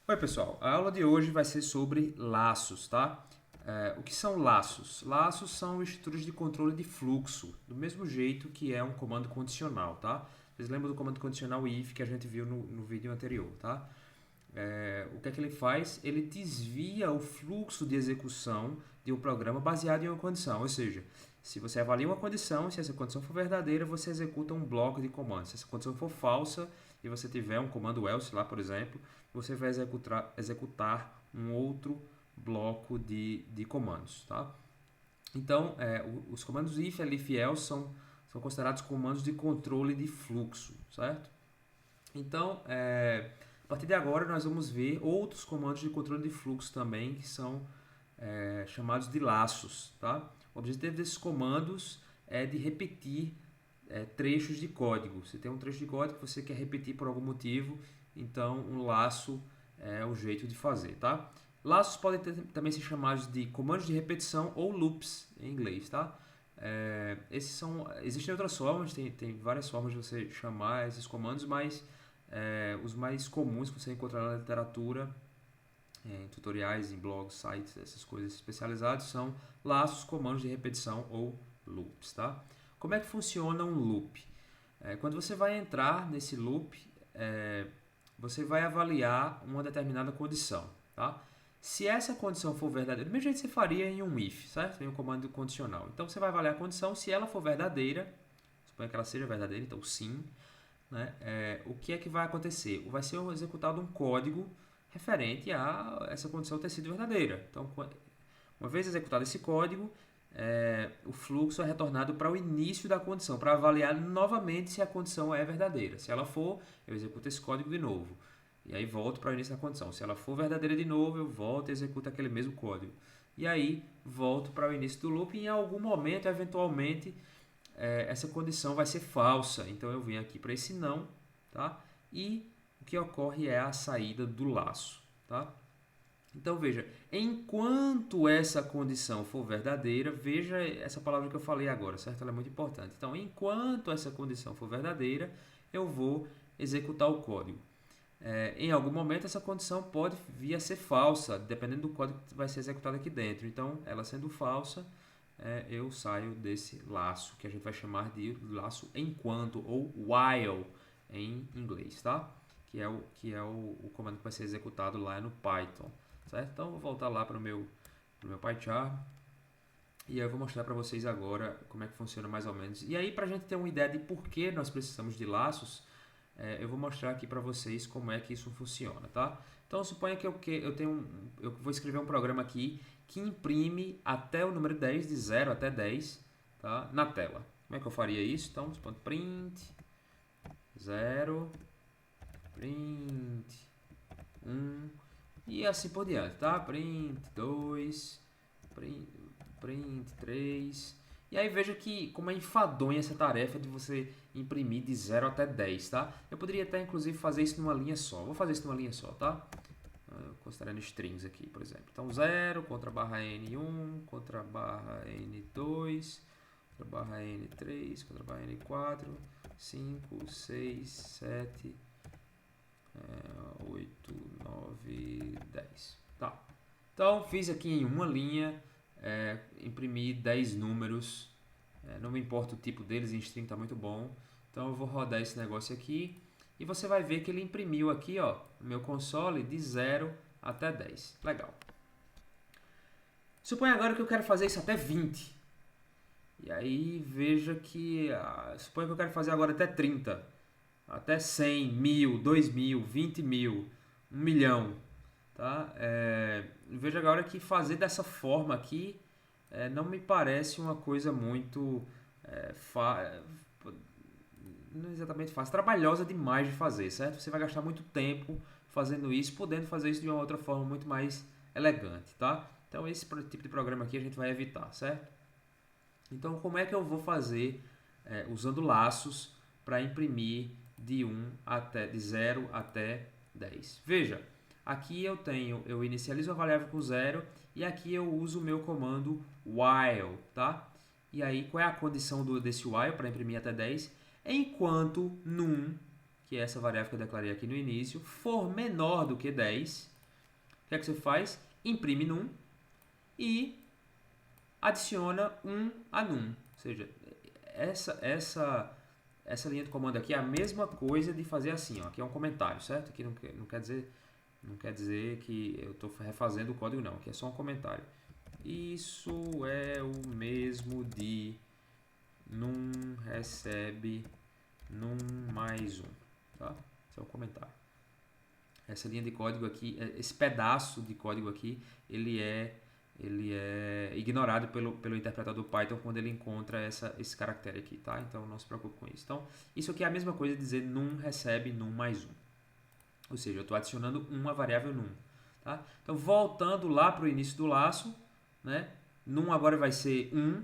Oi pessoal, a aula de hoje vai ser sobre laços, tá? O que são laços? Laços são estruturas de controle de fluxo, do mesmo jeito que é um comando condicional, tá? Vocês lembram do comando condicional if que a gente viu no vídeo anterior, tá? O que é que ele faz? Ele desvia o fluxo de execução de um programa baseado em uma condição, ou seja, se você avalia uma condição, se essa condição for verdadeira, você executa um bloco de comandos. Se essa condição for falsa e você tiver um comando else lá, por exemplo, você vai executar um outro bloco de comandos, tá? Então, os comandos if, elif e else são considerados comandos de controle de fluxo, certo? Então, a partir de agora, nós vamos ver outros comandos de controle de fluxo também, que são chamados de laços. Tá? O objetivo desses comandos é de repetir trechos de código. Se tem um trecho de código que você quer repetir por algum motivo, então um laço é o jeito de fazer. Tá? Laços podem também ser chamados de comandos de repetição ou loops em inglês. Tá? Existem outras formas, tem várias formas de você chamar esses comandos, mas os mais comuns que você encontra na literatura, em tutoriais, em blogs, sites, essas coisas especializadas, são laços, comandos de repetição ou loops. Tá? Como é que funciona um loop? Quando você vai entrar nesse loop, você vai avaliar uma determinada condição. Tá? Se essa condição for verdadeira, do mesmo jeito que você faria em um if, certo? Em um comando condicional. Então você vai avaliar a condição, se ela for verdadeira, suponha que ela seja verdadeira, então sim, né? O que é que vai acontecer? Vai ser executado um código referente a essa condição ter sido verdadeira. Então, uma vez executado esse código, o fluxo é retornado para o início da condição, para avaliar novamente se a condição é verdadeira. Se ela for, eu executo esse código de novo. E aí volto para o início da condição. Se ela for verdadeira de novo, eu volto e executo aquele mesmo código. E aí volto para o início do loop e em algum momento, eventualmente, essa condição vai ser falsa. Então eu venho aqui para esse não, tá? E o que ocorre é a saída do laço, tá? Então veja, enquanto essa condição for verdadeira, veja essa palavra que eu falei agora, certo? Ela é muito importante. Então, enquanto essa condição for verdadeira, eu vou executar o código. Em algum momento essa condição pode vir a ser falsa, dependendo do código que vai ser executado aqui dentro. Então, ela sendo falsa, eu saio desse laço, que a gente vai chamar de laço enquanto, ou while em inglês, tá? Que é o comando que vai ser executado lá no Python, certo? Então, vou voltar lá para o meu PyCharm e eu vou mostrar para vocês agora como é que funciona mais ou menos. E aí, para a gente ter uma ideia de por que nós precisamos de laços, eu vou mostrar aqui para vocês como é que isso funciona, tá? Então, suponha que eu vou escrever um programa aqui que imprime até o número 10, de 0 até 10, tá? Na tela. Como é que eu faria isso? Então, print 0, print 1 e assim por diante, tá? Print 2, print 3. E aí veja que como é enfadonha essa tarefa de você imprimir de 0 até 10, tá? Eu poderia até inclusive fazer isso numa linha só. Vou fazer isso numa linha só, tá? Considerando strings aqui, por exemplo. Então 0 contra barra N1, contra barra N2, contra barra N3, contra barra N4, 5, 6, 7, 8, 9, 10. Tá. Então fiz aqui em uma linha, imprimi 10 números, não me importa o tipo deles, em string está muito bom. Então eu vou rodar esse negócio aqui e você vai ver que ele imprimiu aqui, ó, no meu console de 0 até 10. Legal. Suponha agora que eu quero fazer isso até 20. E aí veja que, suponha que eu quero fazer agora até 30, até 100, 1000, 2000, 20 mil, 1 milhão. Tá? Veja agora que fazer dessa forma aqui não me parece uma coisa muito não exatamente fácil, trabalhosa demais de fazer, certo? Você vai gastar muito tempo fazendo isso, podendo fazer isso de uma outra forma muito mais elegante, tá? Então esse tipo de programa aqui a gente vai evitar, certo? Então como é que eu vou fazer usando laços para imprimir de 0 até 10? Veja, aqui eu inicializo a variável com 0 e aqui eu uso o meu comando while, tá? E aí qual é a condição desse while para imprimir até 10? Enquanto num, que é essa variável que eu declarei aqui no início, for menor do que 10, O que é que você faz? Imprime num e adiciona um a num. Ou seja, essa linha de comando aqui é a mesma coisa de fazer assim, ó. Aqui é um comentário, certo? Aqui não quer dizer que eu estou refazendo o código, não. Aqui é só um comentário. Isso é o mesmo de num recebe num mais um, tá? Esse é o comentário. Essa linha de código aqui, esse pedaço de código aqui, ele é ignorado pelo interpretador Python quando ele encontra esse caractere aqui, tá? Então não se preocupe com isso. Então, isso aqui é a mesma coisa de dizer num recebe num mais um. Ou seja, eu estou adicionando uma variável num. Tá? Então, voltando lá para o início do laço, né? Num agora vai ser 1,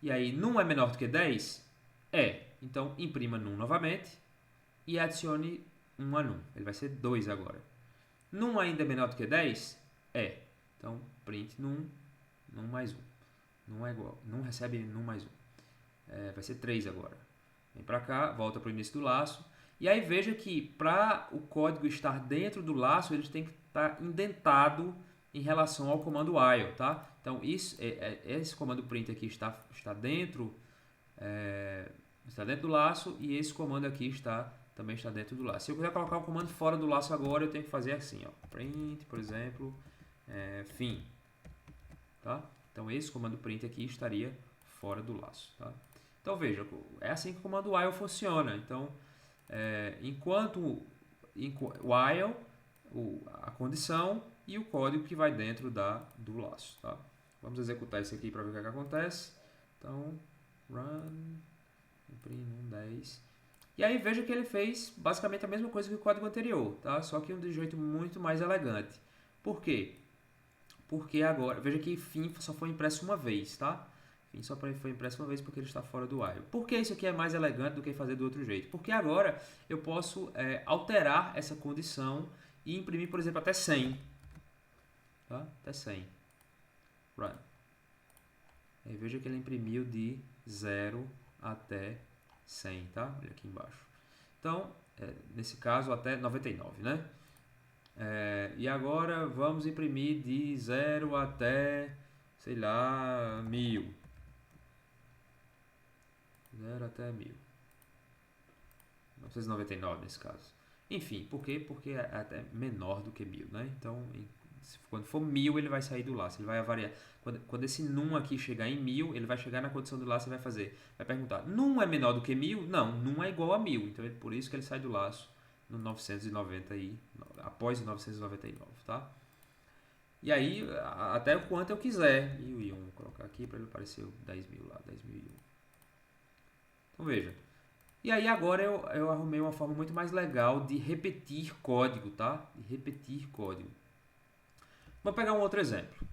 e aí num é menor do que 10? É. Então, imprima num novamente e adicione 1 a num. Ele vai ser 2 agora. Num ainda é menor do que 10? É. Então, print num mais 1. Num é igual. Num recebe num mais 1. Vai ser 3 agora. Vem para cá, volta para o início do laço. E aí veja que para o código estar dentro do laço, ele tem que estar indentado em relação ao comando while, tá? Então, esse comando print aqui está dentro do laço e esse comando aqui também está dentro do laço. Se eu quiser colocar o comando fora do laço agora, eu tenho que fazer assim, ó, print, por exemplo, fim, tá? Então, esse comando print aqui estaria fora do laço, tá? Então, veja, é assim que o comando while funciona. Então, enquanto while, a condição e o código que vai dentro do laço, tá? Vamos executar isso aqui para ver o que acontece. Então, run, imprime 10. E aí veja que ele fez basicamente a mesma coisa que o código anterior, tá? Só que de um jeito muito mais elegante. Por quê? Porque agora, veja que fim só foi impresso uma vez, tá? Fim só foi impresso uma vez porque ele está fora do while. Por que isso aqui é mais elegante do que fazer do outro jeito? Porque agora eu posso alterar essa condição e imprimir, por exemplo, até 100. Tá? Até 100. Run. Aí veja que ele imprimiu de 0 até 100, tá? Olha aqui embaixo. Então, nesse caso, até 99, né? E agora vamos imprimir de 0 até, sei lá, 1000. 0 até 1000. 999 nesse caso. Enfim, por quê? Porque é até menor do que 1000, né? Então, quando for 1000, ele vai sair do laço. Ele vai variar. Quando esse num aqui chegar em 1000, ele vai chegar na condição do laço e vai perguntar: num é menor do que 1000? Não, num é igual a 1000. Então, é por isso que ele sai do laço no 990 após o 999, tá? E aí, até o quanto eu quiser. E vou colocar aqui para ele aparecer 10.000 lá, 10.001. Então, veja. E aí agora eu arrumei uma forma muito mais legal de repetir código, tá? De repetir código. Vou pegar um outro exemplo.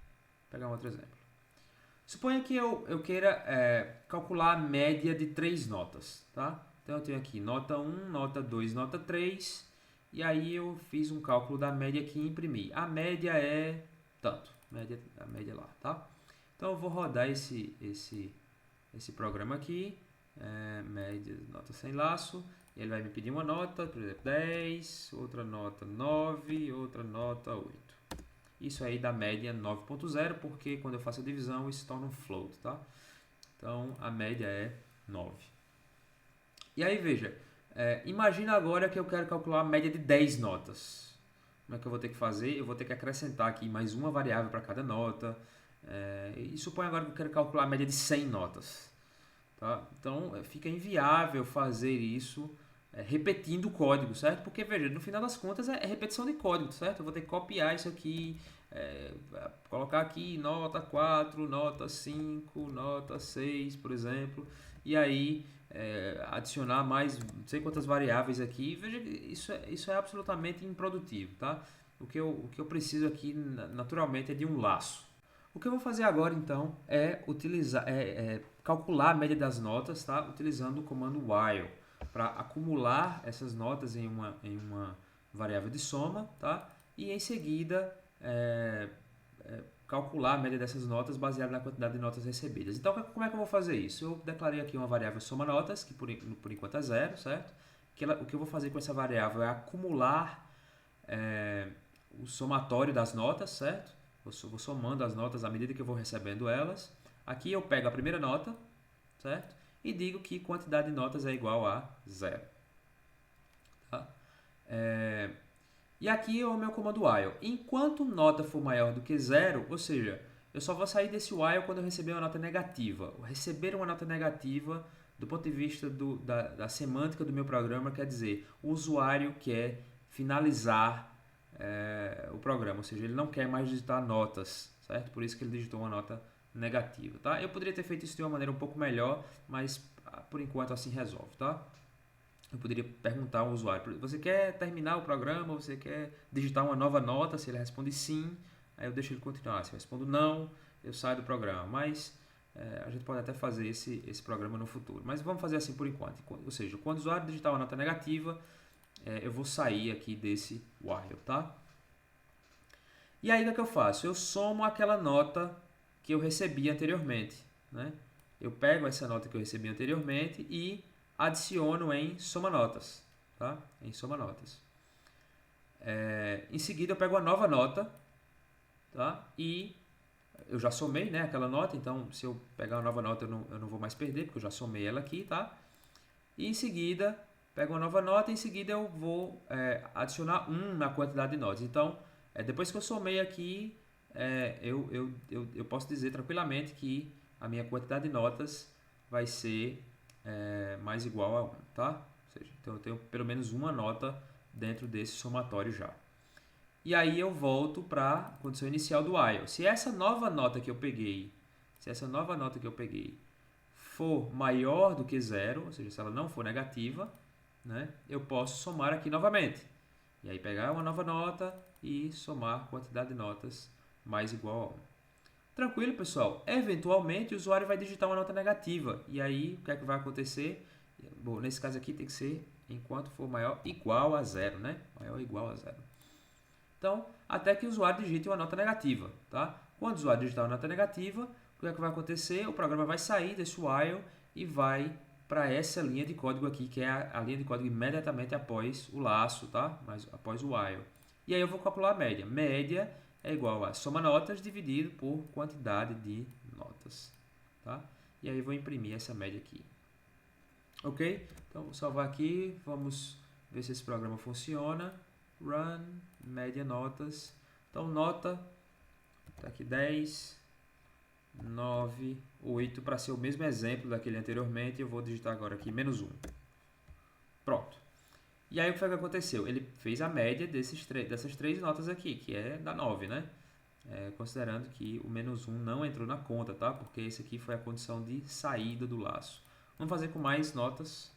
Suponha que eu queira calcular a média de 3 notas, tá? Então eu tenho aqui nota 1, nota 2, nota 3. E aí eu fiz um cálculo da média aqui e imprimi. A média é tanto. A média lá, tá? Então eu vou rodar esse programa aqui. Média, nota sem laço, e ele vai me pedir uma nota, por exemplo, 10, outra nota 9, outra nota 8. Isso aí dá média 9.0, porque quando eu faço a divisão, isso se torna um float, tá? Então, a média é 9. E aí, veja, imagina agora que eu quero calcular a média de 10 notas. Como é que eu vou ter que fazer? Eu vou ter que acrescentar aqui mais uma variável para cada nota. E suponha agora que eu quero calcular a média de 100 notas. Tá? Então, fica inviável fazer isso repetindo o código, certo? Porque, veja, no final das contas é repetição de código, certo? Eu vou ter que copiar isso aqui, colocar aqui nota 4, nota 5, nota 6, por exemplo, e aí adicionar mais não sei quantas variáveis aqui. Veja, isso é absolutamente improdutivo, tá? O que eu preciso aqui, naturalmente, é de um laço. O que eu vou fazer agora, então, é calcular a média das notas, tá? Utilizando o comando while, para acumular essas notas em uma variável de soma, tá? E em seguida calcular a média dessas notas baseada na quantidade de notas recebidas. Então, como é que eu vou fazer isso? Eu declarei aqui uma variável soma notas, que por enquanto é 0, certo? O que eu vou fazer com essa variável é acumular o somatório das notas, certo? Vou somando as notas à medida que eu vou recebendo elas. Aqui eu pego a primeira nota, certo? E digo que quantidade de notas é igual a 0. Tá? E aqui é o meu comando while. Enquanto nota for maior do que 0, ou seja, eu só vou sair desse while quando eu receber uma nota negativa. Receber uma nota negativa, do ponto de vista da semântica do meu programa, quer dizer, o usuário quer finalizar o programa, ou seja, ele não quer mais digitar notas, certo? Por isso que ele digitou uma nota negativa, tá? Eu poderia ter feito isso de uma maneira um pouco melhor, mas por enquanto assim resolve, tá? Eu poderia perguntar ao usuário, você quer terminar o programa, você quer digitar uma nova nota? Se ele responde sim, aí eu deixo ele continuar. Se eu respondo não, eu saio do programa. Mas a gente pode até fazer esse programa no futuro. Mas vamos fazer assim por enquanto. Ou seja, quando o usuário digitar uma nota negativa, eu vou sair aqui desse while, tá? E aí o que eu faço? Eu somo aquela nota que eu recebi anteriormente, né? Eu pego essa nota que eu recebi anteriormente e adiciono em soma notas, tá? Em soma notas. Em seguida eu pego uma nova nota, tá? E eu já somei, né, aquela nota, então se eu pegar uma nova nota eu não vou mais perder, porque eu já somei ela aqui, tá? E em seguida pego uma nova nota e em seguida eu vou adicionar 1 na quantidade de notas. Então, depois que eu somei aqui, eu posso dizer tranquilamente que a minha quantidade de notas vai ser mais igual a 1, tá? Ou seja, então eu tenho pelo menos uma nota dentro desse somatório já. E aí eu volto para a condição inicial do while. Se essa nova nota que eu peguei, for maior do que 0, ou seja, se ela não for negativa, né, eu posso somar aqui novamente. E aí pegar uma nova nota e somar a quantidade de notas mais igual a 1. Tranquilo, pessoal? Eventualmente o usuário vai digitar uma nota negativa. E aí o que é que vai acontecer? Bom, nesse caso aqui tem que ser enquanto for maior igual a 0, né? Maior ou igual a 0. Então, até que o usuário digite uma nota negativa, tá? Quando o usuário digitar uma nota negativa, o que é que vai acontecer? O programa vai sair desse while e vai para essa linha de código aqui, que é a linha de código imediatamente após o laço, tá? Mas após o while. E aí eu vou calcular a média. Média é igual a soma notas dividido por quantidade de notas, tá? E aí eu vou imprimir essa média aqui. Ok? Então vou salvar aqui, vamos ver se esse programa funciona. Run, média notas. Então nota, tá aqui 10, 9, 8, para ser o mesmo exemplo daquele anteriormente, eu vou digitar agora aqui menos 1. Pronto. E aí o que foi que aconteceu? Ele fez a média dessas três notas aqui, que é da 9, né? Considerando que o menos 1 não entrou na conta, tá? Porque esse aqui foi a condição de saída do laço. Vamos fazer com mais notas,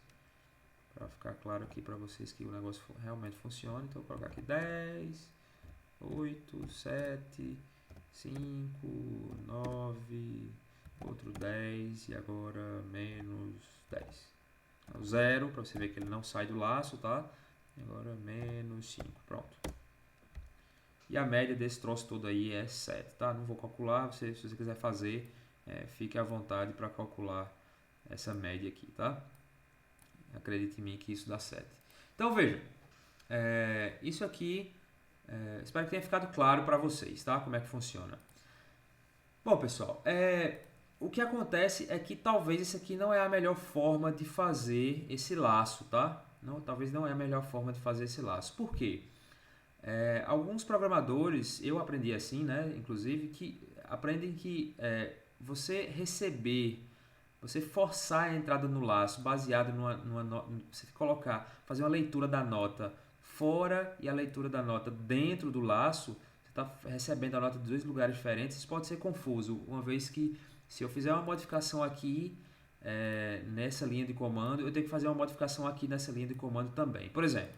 para ficar claro aqui para vocês que o negócio realmente funciona. Então, eu vou colocar aqui 10, 8, 7, 5, 9, outro 10 e agora menos 10. Então, 0, para você ver que ele não sai do laço, tá? E agora menos 5, pronto. E a média desse troço todo aí é 7, tá? Não vou calcular, se você quiser fazer, fique à vontade para calcular essa média aqui, tá? Acredite em mim que isso dá 7. Então, veja, isso aqui, espero que tenha ficado claro para vocês, tá? Como é que funciona. Bom, pessoal, o que acontece é que talvez isso aqui não é a melhor forma de fazer esse laço, tá? Talvez não é a melhor forma de fazer esse laço. Por quê? Alguns programadores, eu aprendi assim, né? Inclusive, que aprendem que você forçar a entrada no laço baseado você fazer uma leitura da nota fora e a leitura da nota dentro do laço, você está recebendo a nota de dois lugares diferentes, isso pode ser confuso, uma vez que se eu fizer uma modificação aqui nessa linha de comando, eu tenho que fazer uma modificação aqui nessa linha de comando também. Por exemplo,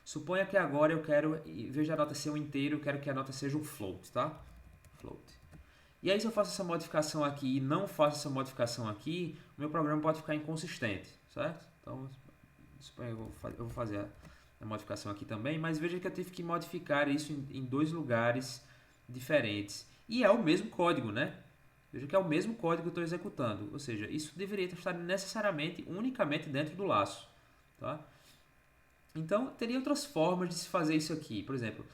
suponha que agora eu quero, em vez da nota ser um inteiro, eu quero que a nota seja um float, tá? Float. E aí se eu faço essa modificação aqui e não faço essa modificação aqui, o meu programa pode ficar inconsistente, certo? Então, suponha eu vou fazer a modificação aqui também, mas veja que eu tive que modificar isso em dois lugares diferentes. E é o mesmo código, né? Veja que é o mesmo código que eu estou executando, ou seja, isso deveria estar necessariamente, unicamente dentro do laço, tá? Então, teria outras formas de se fazer isso aqui. Por exemplo,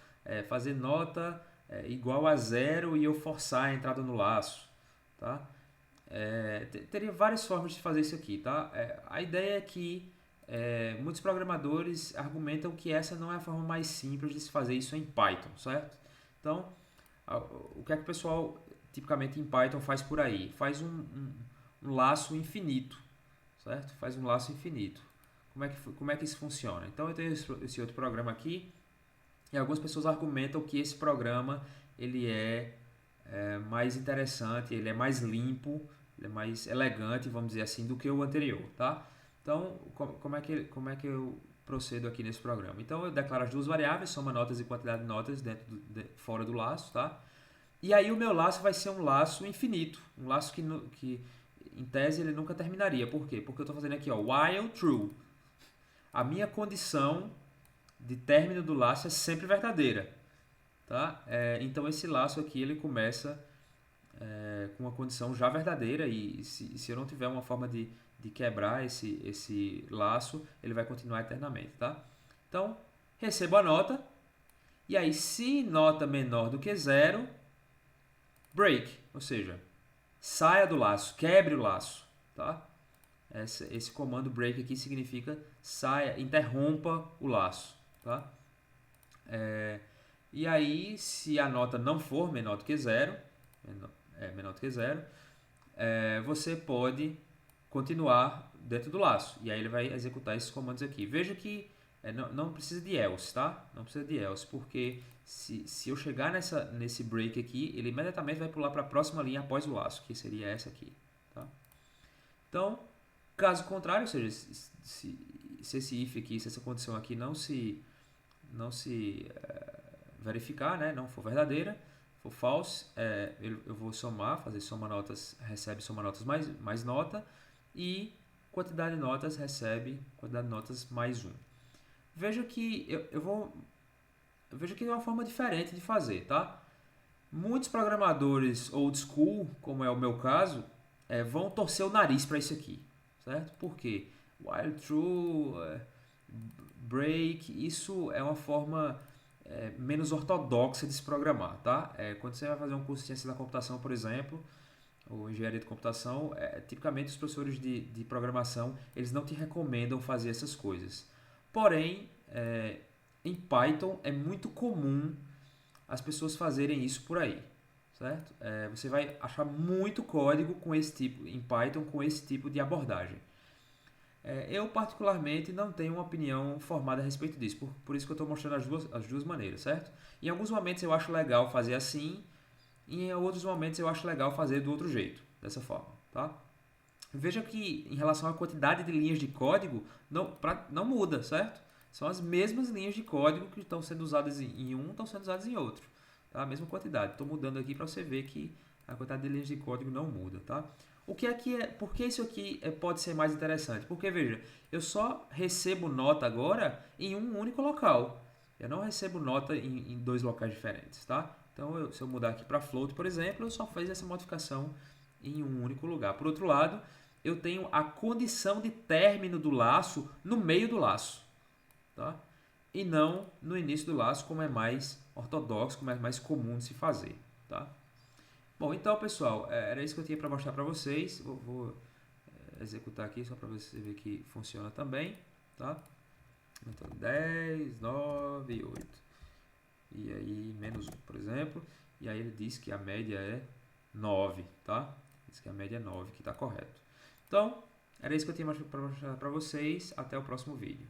fazer nota igual a 0 e eu forçar a entrada no laço, tá? Teria várias formas de fazer isso aqui, tá? A ideia é que muitos programadores argumentam que essa não é a forma mais simples de se fazer isso em Python, certo? Então, o que é que o pessoal tipicamente em Python faz por aí? Faz um laço infinito, certo? Faz um laço infinito. Como é que isso funciona? Então eu tenho esse outro programa aqui e algumas pessoas argumentam que esse programa ele é mais interessante, ele é mais limpo, ele é mais elegante, vamos dizer assim, do que o anterior, tá? Então, como é que eu procedo aqui nesse programa? Então, eu declaro as duas variáveis, soma notas e quantidade de notas fora do laço, tá? E aí o meu laço vai ser um laço infinito, um laço que em tese ele nunca terminaria. Por quê? Porque eu estou fazendo aqui, ó, while true. A minha condição de término do laço é sempre verdadeira, tá? Então esse laço aqui ele começa com uma condição já verdadeira e se eu não tiver uma forma de quebrar esse laço, ele vai continuar eternamente, tá? Então, recebo a nota e aí se nota menor do que 0, break, ou seja, saia do laço, quebre o laço, tá? Esse comando break aqui significa saia, interrompa o laço, tá? E aí, se a nota não for menor do que 0, menor do que 0, você pode continuar dentro do laço. E aí ele vai executar esses comandos aqui. Veja que não precisa de else, tá? Não precisa de else, porque se eu chegar nesse break aqui, ele imediatamente vai pular para a próxima linha após o laço, que seria essa aqui, tá? Então, caso contrário, ou seja, se esse if aqui, se essa condição aqui não se verificar, né, não for verdadeira, for false, eu vou somar, fazer soma notas, recebe soma notas mais nota, e quantidade de notas recebe quantidade de notas mais 1. Veja que veja que é uma forma diferente de fazer, tá? Muitos programadores old school, como é o meu caso, vão torcer o nariz para isso aqui, certo? Por quê? While true, break, isso é uma forma menos ortodoxa de se programar, tá? Quando você vai fazer um curso de ciência da computação, por exemplo, ou engenharia de computação, tipicamente os professores de programação, eles não te recomendam fazer essas coisas. Porém, em Python é muito comum as pessoas fazerem isso por aí, certo? Você vai achar muito código com esse tipo, em Python com esse tipo de abordagem. Eu, particularmente, não tenho uma opinião formada a respeito disso, por isso que eu estou mostrando as duas maneiras, certo? Em alguns momentos eu acho legal fazer assim, e em outros momentos eu acho legal fazer do outro jeito, dessa forma, tá? Veja que em relação à quantidade de linhas de código, não muda, certo? São as mesmas linhas de código que estão sendo usadas em um, estão sendo usadas em outro, tá? A mesma quantidade. Estou mudando aqui para você ver que a quantidade de linhas de código não muda, tá? Por que isso aqui pode ser mais interessante? Porque, veja, eu só recebo nota agora em um único local. Eu não recebo nota em dois locais diferentes, tá? Então, se eu mudar aqui para float, por exemplo, eu só fiz essa modificação em um único lugar. Por outro lado, eu tenho a condição de término do laço no meio do laço, tá? E não no início do laço, como é mais ortodoxo, como é mais comum de se fazer, tá? Bom, então, pessoal, era isso que eu tinha para mostrar para vocês. Vou executar aqui só para você ver que funciona também, tá? Então, 10, 9 e 8. E aí, menos 1, por exemplo. E aí ele diz que a média é 9, tá? Diz que a média é 9, que está correto. Então, era isso que eu tinha para mostrar para vocês. Até o próximo vídeo.